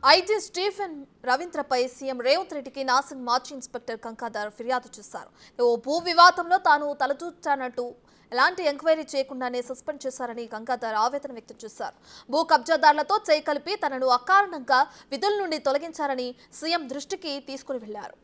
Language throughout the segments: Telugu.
ఐజీ స్టీఫెన్ రవీంద్రపై సీఎం రేవంత్ రెడ్డికి నాసింగ్ మాజీ ఇన్స్పెక్టర్ కంకాదార్ ఫిర్యాదు చేశారు. ఓ భూ వివాదంలో తాను తలదూర్చానంటూ ఎలాంటి ఎంక్వైరీ చేయకుండానే సస్పెండ్ చేశారని కంకాదార్ ఆవేదన వ్యక్తం చేశారు. భూ కబ్జాదారులతో చేయి కలిపి తనను అకారణంగా విధుల నుండి తొలగించారని సీఎం దృష్టికి తీసుకుని వెళ్లారు.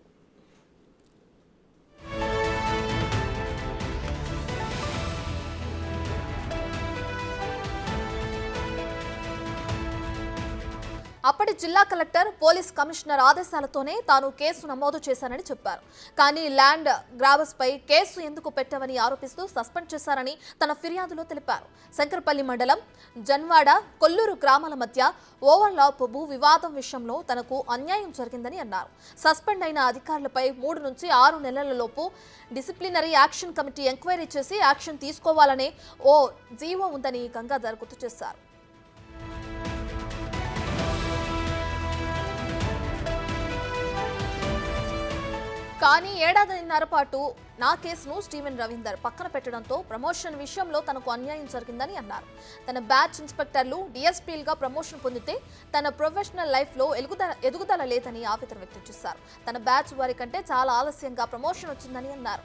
అప్పటి జిల్లా కలెక్టర్ పోలీస్ కమిషనర్ ఆదేశాలతోనే తాను కేసు నమోదు చేశానని చెప్పారు. కానీ ల్యాండ్ గ్రాబర్స్ పై కేసు ఎందుకు పెట్టవని ఆరోపిస్తూ సస్పెండ్ చేశారని తన ఫిర్యాదులో తెలిపారు. శంకరపల్లి మండలం జన్వాడ కొల్లూరు గ్రామాల మధ్య ఓవర్లాప్ భూ వివాదం విషయంలో తనకు అన్యాయం జరిగిందని అన్నారు. సస్పెండ్ అయిన అధికారులపై 3 నుంచి 6 నెలలలోపు డిసిప్లినరీ యాక్షన్ కమిటీ ఎంక్వైరీ చేసి యాక్షన్ తీసుకోవాలనే ఓ జీవో ఉందని గంగాధర్ గుర్తు చేశారు. కానీ ఏడాదిన్నర పాటు నా కేసును స్టీఫెన్ రవీందర్ పక్కన పెట్టడంతో ప్రమోషన్ విషయంలో తనకు అన్యాయం జరిగిందని అన్నారు. తన బ్యాచ్ ఇన్స్పెక్టర్లు డిఎస్పీలుగా ప్రమోషన్ పొందితే తన ప్రొఫెషనల్ లైఫ్లో ఎదుగుదల లేదని ఆవేదన వ్యక్తం చేశారు. తన బ్యాచ్ వారి కంటే చాలా ఆలస్యంగా ప్రమోషన్ వచ్చిందని అన్నారు.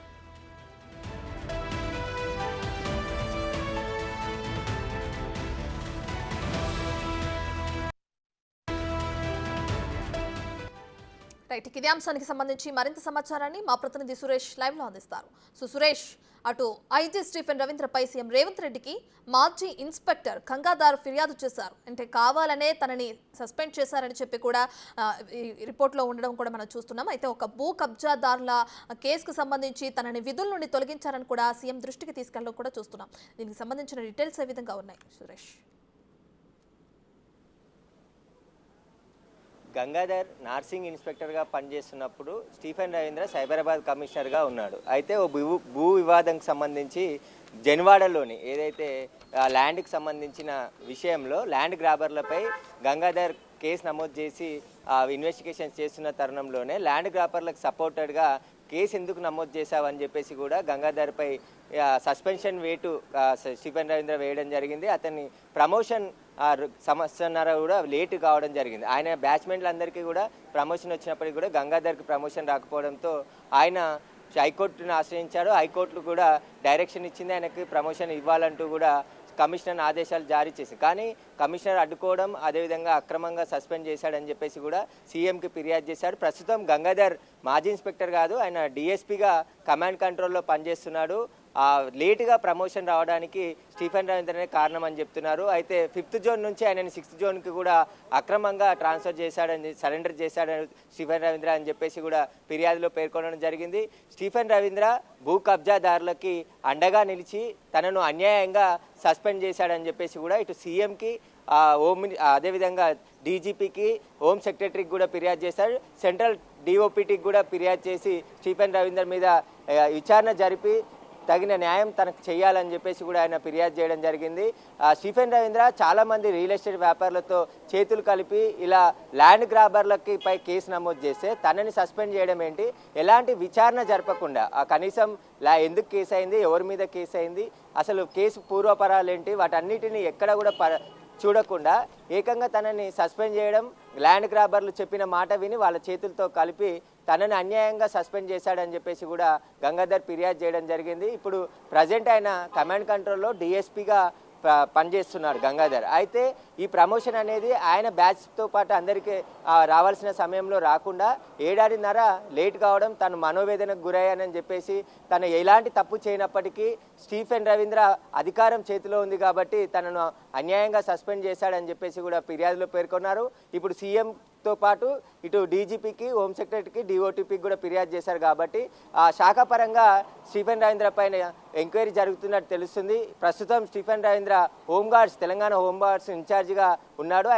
ఇదే అంశానికి సంబంధించి మరింత సమాచారాన్ని మా ప్రతినిధి సురేష్ లైవ్ లో అందిస్తారు. సురేష్, అటు ఐజీ స్టీఫెన్ రవీంద్రపై సీఎం రేవంత్ రెడ్డికి మాజీ ఇన్స్పెక్టర్ కంగాదార్ ఫిర్యాదు చేశారు. అంటే కావాలనే తనని సస్పెండ్ చేశారని చెప్పి కూడా రిపోర్ట్లో ఉండడం కూడా మనం చూస్తున్నాం. అయితే ఒక భూ కబ్జాదారుల కేసుకు సంబంధించి తనని విధుల నుండి తొలగించారని కూడా సీఎం దృష్టికి తీసుకెళ్ళడం కూడా చూస్తున్నాం. దీనికి సంబంధించిన డీటెయిల్స్ ఏ విధంగా ఉన్నాయి సురేష్? గంగాధర్ నార్సింగ్ ఇన్స్పెక్టర్గా పనిచేస్తున్నప్పుడు స్టీఫెన్ రవీంద్ర సైబరాబాద్ కమిషనర్గా ఉన్నాడు. అయితే ఓ భూ వివాదంకి సంబంధించి జన్వాడలోని ఏదైతే ల్యాండ్కి సంబంధించిన విషయంలో ల్యాండ్ గ్రాబర్లపై గంగాధర్ కేసు నమోదు చేసి ఇన్వెస్టిగేషన్ చేస్తున్న తరుణంలోనే ల్యాండ్ గ్రాబర్లకు సపోర్టెడ్గా కేసు ఎందుకు నమోదు చేశావని చెప్పేసి కూడా గంగాధర్పై సస్పెన్షన్ వేటు స్టీఫెన్ రవీంద్ర వేయడం జరిగింది. అతన్ని ప్రమోషన్ సంవత్సరన్నర కూడా లేటు కావడం జరిగింది. ఆయన బ్యాచ్మెంట్లందరికీ కూడా ప్రమోషన్ వచ్చినప్పటికీ కూడా గంగాధర్కి ప్రమోషన్ రాకపోవడంతో ఆయన హైకోర్టును ఆశ్రయించాడు. హైకోర్టు కూడా డైరెక్షన్ ఇచ్చింది ఆయనకి ప్రమోషన్ ఇవ్వాలంటూ కూడా కమిషనర్ ఆదేశాలు జారీ చేసింది. కానీ కమిషనర్ అడ్డుకోవడం, అదేవిధంగా అక్రమంగా సస్పెండ్ చేశాడని చెప్పేసి కూడా సీఎంకి ఫిర్యాదు చేశాడు. ప్రస్తుతం గంగాధర్ మాజీ ఇన్స్పెక్టర్ కాదు, ఆయన డిఎస్పీగా కమాండ్ కంట్రోల్లో పనిచేస్తున్నాడు. లేటుగా ప్రమోషన్ రావడానికి స్టీఫెన్ రవీంద్రనే కారణం అని చెప్తున్నారు. అయితే 5th జోన్ నుంచి ఆయనని 6th జోన్కి కూడా అక్రమంగా ట్రాన్స్ఫర్ చేశాడని, సరెండర్ చేశాడని స్టీఫెన్ రవీంద్ర అని చెప్పేసి కూడా ఫిర్యాదులో పేర్కొనడం జరిగింది. స్టీఫెన్ రవీంద్ర భూ కబ్జాదారులకి అండగా నిలిచి తనను అన్యాయంగా సస్పెండ్ చేశాడని చెప్పేసి కూడా ఇటు సీఎంకి, అదేవిధంగా డీజీపీకి, హోమ్ సెక్రటరీకి కూడా ఫిర్యాదు చేశారు. సెంట్రల్ డిఓపిటీకి కూడా ఫిర్యాదు చేసి స్టీఫెన్ రవీంద్ర మీద విచారణ జరిపి తగిన న్యాయం తనకు చేయాలని చెప్పేసి కూడా ఆయన ఫిర్యాదు చేయడం జరిగింది. స్టీఫెన్ రవీంద్ర చాలామంది రియల్ ఎస్టేట్ వ్యాపారులతో చేతులు కలిపి ఇలా ల్యాండ్ గ్రాబర్లకి పై కేసు నమోదు చేస్తే తనని సస్పెండ్ చేయడం ఏంటి, ఎలాంటి విచారణ జరపకుండా కనీసం ఎందుకు కేసు అయింది, ఎవరి మీద కేసు అయింది, అసలు కేసు పూర్వపరాలు ఏంటి, వాటన్నిటిని ఎక్కడ కూడా చూడకుండా ఏకంగా తనని సస్పెండ్ చేయడం, ల్యాండ్ గ్రాబర్లు చెప్పిన మాట విని వాళ్ళ చేతులతో కలిపి తనని అన్యాయంగా సస్పెండ్ చేశాడని చెప్పేసి కూడా గంగాధర్ ఫిర్యాదు చేయడం జరిగింది. ఇప్పుడు ప్రజెంట్ ఆయన కమాండ్ కంట్రోల్లో డిఎస్పీగా పనిచేస్తున్నాడు గంగాధర్. అయితే ఈ ప్రమోషన్ అనేది ఆయన బ్యాచ్తో పాటు అందరికీ రావాల్సిన సమయంలో రాకుండా ఏడాదిన్నర లేట్ కావడం, తను మనోవేదనకు గురయ్యానని చెప్పేసి తను ఎలాంటి తప్పు చేయనప్పటికీ స్టీఫెన్ రవీంద్ర అధికారం చేతిలో ఉంది కాబట్టి తనను అన్యాయంగా సస్పెండ్ చేశాడని చెప్పేసి కూడా ఫిర్యాదులో పేర్కొన్నారు. ఇప్పుడు సీఎంతో పాటు ఇటు డీజీపీకి, హోమ్ సెక్రటరీకి, డిఓటీపీకి కూడా ఫిర్యాదు చేశారు కాబట్టి శాఖాపరంగా స్టీఫెన్ రవీంద్ర పైన ఎంక్వైరీ జరుగుతున్నట్టు తెలుస్తుంది. ప్రస్తుతం Stephen Ravindra home guards, Telangana home guards ఇన్ఛార్జిగా ఉన్నాడు.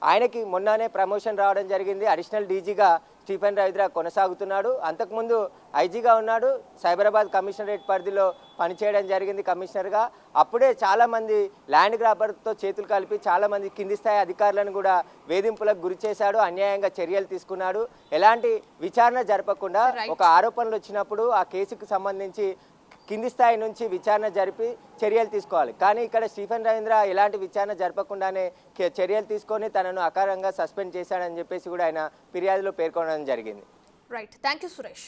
ఆయనకి మొన్ననే ప్రమోషన్ రావడం జరిగింది. అడిషనల్ డీజీగా స్టీఫెన్ రవీంద్ర కొనసాగుతున్నాడు. అంతకుముందు ఐజీగా ఉన్నాడు. సైబరాబాద్ కమిషనరేట్ పరిధిలో పనిచేయడం జరిగింది కమిషనర్గా. అప్పుడే చాలామంది ల్యాండ్ గ్రాబర్తో చేతులు కలిపి చాలామంది కింది స్థాయి అధికారులను కూడా వేధింపులకు గురి చేశాడు, అన్యాయంగా చర్యలు తీసుకున్నాడు. ఎలాంటి విచారణ జరపకుండా ఒక ఆరోపణలు వచ్చినప్పుడు ఆ కేసుకు సంబంధించి కింది స్థాయి నుంచి విచారణ జరిపి చర్యలు తీసుకోవాలి. కానీ ఇక్కడ స్టీఫెన్ రవీంద్ర ఎలాంటి విచారణ జరపకుండానే చర్యలు తీసుకొని తనను అకారణంగా సస్పెండ్ చేశాడని చెప్పేసి కూడా ఆయన ఫిర్యాదులో పేర్కొనడం జరిగింది. Right, thank you Suresh.